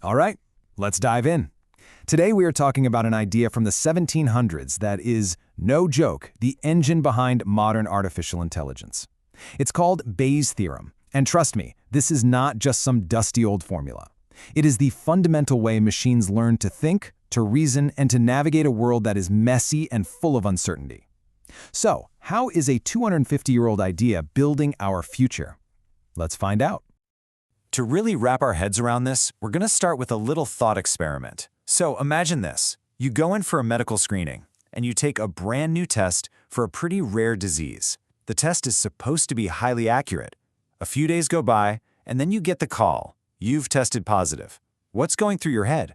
All right, let's dive in. Today we are talking about an idea from the 1700s that is, no joke, the engine behind modern artificial intelligence. It's called Bayes' Theorem, and trust me, this is not just some dusty old formula. It is the fundamental way machines learn to think, to reason, and to navigate a world that is messy and full of uncertainty. So, how is a 250-year-old idea building our future? Let's find out. To really wrap our heads around this, we're going to start with a little thought experiment. So imagine this. You go in for a medical screening, and you take a brand new test for a pretty rare disease. The test is supposed to be highly accurate. A few days go by, and then you get the call. You've tested positive. What's going through your head?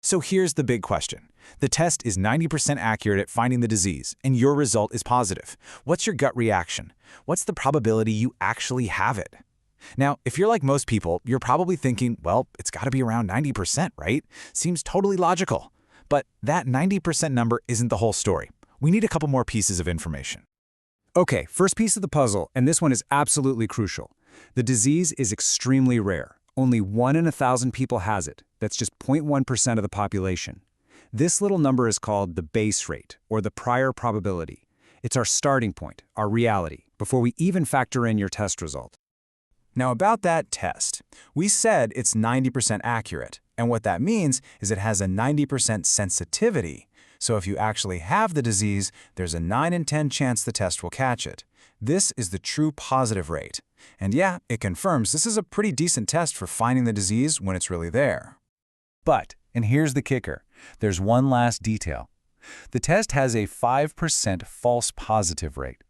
So here's the big question. The test is 90% accurate at finding the disease, and your result is positive. What's your gut reaction? What's the probability you actually have it? Now, if you're like most people, you're probably thinking, well, it's got to be around 90%, right? Seems totally logical. But that 90% number isn't the whole story. We need a couple more pieces of information. Okay, first piece of the puzzle, and this one is absolutely crucial. The disease is extremely rare. Only 1 in 1,000 people has it. That's just 0.1% of the population. This little number is called the base rate, or the prior probability. It's our starting point, our reality, before we even factor in your test result. Now about that test, we said it's 90% accurate, and what that means is it has a 90% sensitivity. So if you actually have the disease, there's a 9 in 10 chance the test will catch it. This is the true positive rate. And yeah, it confirms this is a pretty decent test for finding the disease when it's really there. But, and here's the kicker, there's one last detail. The test has a 5% false positive rate.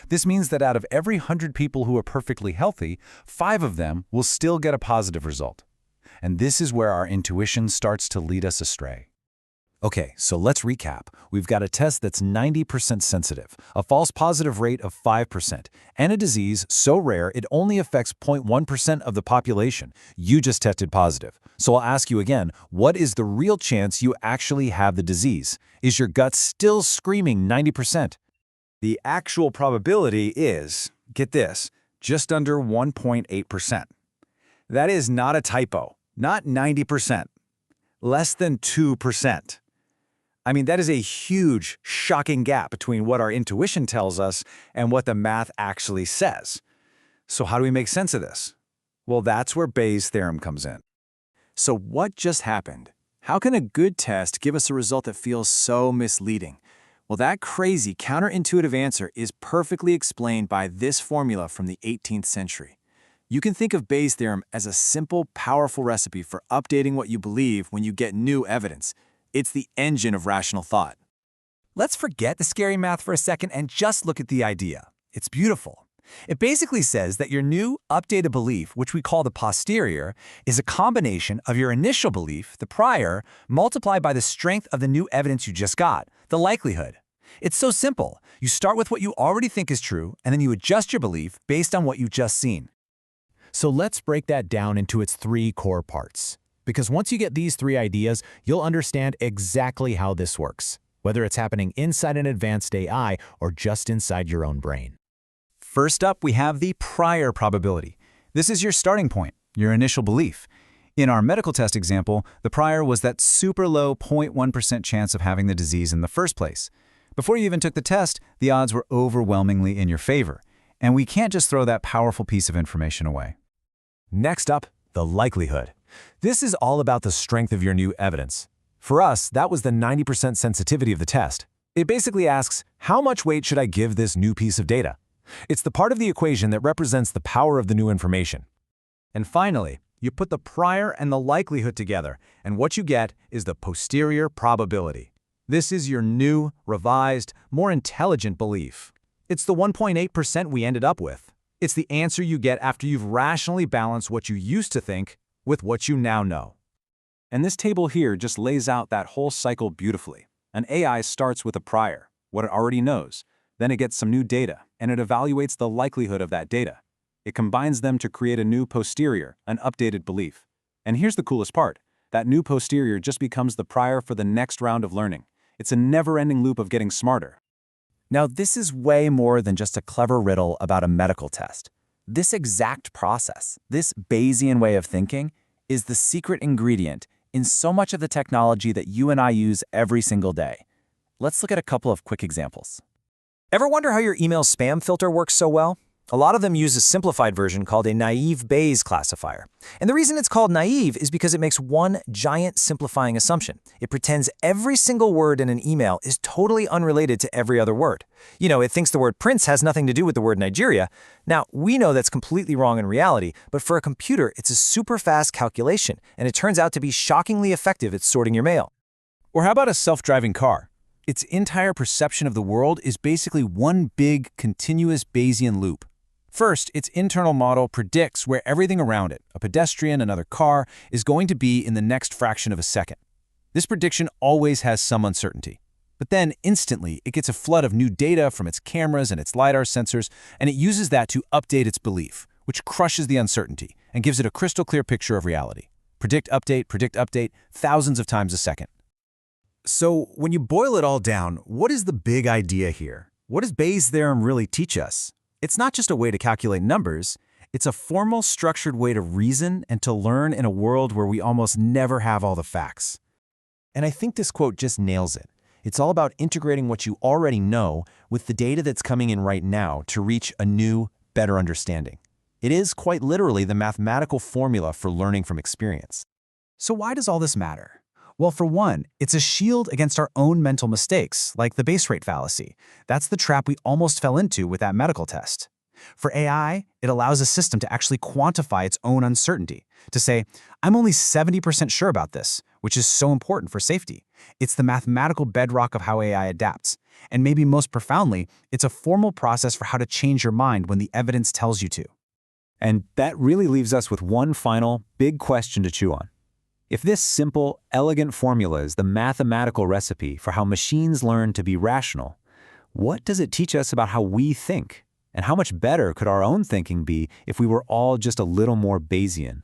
This means that out of every 100 people who are perfectly healthy, 5 of them will still get a positive result. And this is where our intuition starts to lead us astray. Okay, so let's recap. We've got a test that's 90% sensitive, a false positive rate of 5%, and a disease so rare it only affects 0.1% of the population. You just tested positive. So I'll ask you again, what is the real chance you actually have the disease? Is your gut still screaming 90%? The actual probability is, get this, just under 1.8%. That is not a typo, not 90%, less than 2%. I mean, that is a huge, shocking gap between what our intuition tells us and what the math actually says. So how do we make sense of this? Well, that's where Bayes' theorem comes in. So what just happened? How can a good test give us a result that feels so misleading? Well, that crazy, counterintuitive answer is perfectly explained by this formula from the 18th century. You can think of Bayes' theorem as a simple, powerful recipe for updating what you believe when you get new evidence. It's the engine of rational thought. Let's forget the scary math for a second and just look at the idea. It's beautiful. It basically says that your new, updated belief, which we call the posterior, is a combination of your initial belief, the prior, multiplied by the strength of the new evidence you just got, the likelihood. It's so simple. You start with what you already think is true, and then you adjust your belief based on what you've just seen. So let's break that down into its 3 core parts. Because once you get these 3 ideas, you'll understand exactly how this works, whether it's happening inside an advanced AI or just inside your own brain. First up, we have the prior probability. This is your starting point, your initial belief. In our medical test example, the prior was that super low 0.1% chance of having the disease in the first place. Before you even took the test, the odds were overwhelmingly in your favor. And we can't just throw that powerful piece of information away. Next up, the likelihood. This is all about the strength of your new evidence. For us, that was the 90% sensitivity of the test. It basically asks, how much weight should I give this new piece of data? It's the part of the equation that represents the power of the new information. And finally, you put the prior and the likelihood together, and what you get is the posterior probability. This is your new, revised, more intelligent belief. It's the 1.8% we ended up with. It's the answer you get after you've rationally balanced what you used to think with what you now know. And this table here just lays out that whole cycle beautifully. An AI starts with a prior, what it already knows. Then it gets some new data, and it evaluates the likelihood of that data. It combines them to create a new posterior, an updated belief. And here's the coolest part. That new posterior just becomes the prior for the next round of learning. It's a never-ending loop of getting smarter. Now, this is way more than just a clever riddle about a medical test. This exact process, this Bayesian way of thinking, is the secret ingredient in so much of the technology that you and I use every single day. Let's look at a couple of quick examples. Ever wonder how your email spam filter works so well? A lot of them use a simplified version called a naive Bayes classifier. And the reason it's called naive is because it makes one giant simplifying assumption. It pretends every single word in an email is totally unrelated to every other word. You know, it thinks the word Prince has nothing to do with the word Nigeria. Now, we know that's completely wrong in reality, but for a computer, it's a super fast calculation, and it turns out to be shockingly effective at sorting your mail. Or how about a self-driving car? Its entire perception of the world is basically one big, continuous Bayesian loop. First, its internal model predicts where everything around it, a pedestrian, another car, is going to be in the next fraction of a second. This prediction always has some uncertainty. But then, instantly, it gets a flood of new data from its cameras and its LiDAR sensors, and it uses that to update its belief, which crushes the uncertainty and gives it a crystal clear picture of reality. Predict, update, thousands of times a second. So, when you boil it all down, what is the big idea here? What does Bayes' theorem really teach us? It's not just a way to calculate numbers, it's a formal, structured way to reason and to learn in a world where we almost never have all the facts. And I think this quote just nails it. It's all about integrating what you already know with the data that's coming in right now to reach a new, better understanding. It is quite literally the mathematical formula for learning from experience. So why does all this matter? Well, for one, it's a shield against our own mental mistakes, like the base rate fallacy. That's the trap we almost fell into with that medical test. For AI, it allows a system to actually quantify its own uncertainty, to say, I'm only 70% sure about this, which is so important for safety. It's the mathematical bedrock of how AI adapts. And maybe most profoundly, it's a formal process for how to change your mind when the evidence tells you to. And that really leaves us with one final, big question to chew on. If this simple, elegant formula is the mathematical recipe for how machines learn to be rational, what does it teach us about how we think? And how much better could our own thinking be if we were all just a little more Bayesian?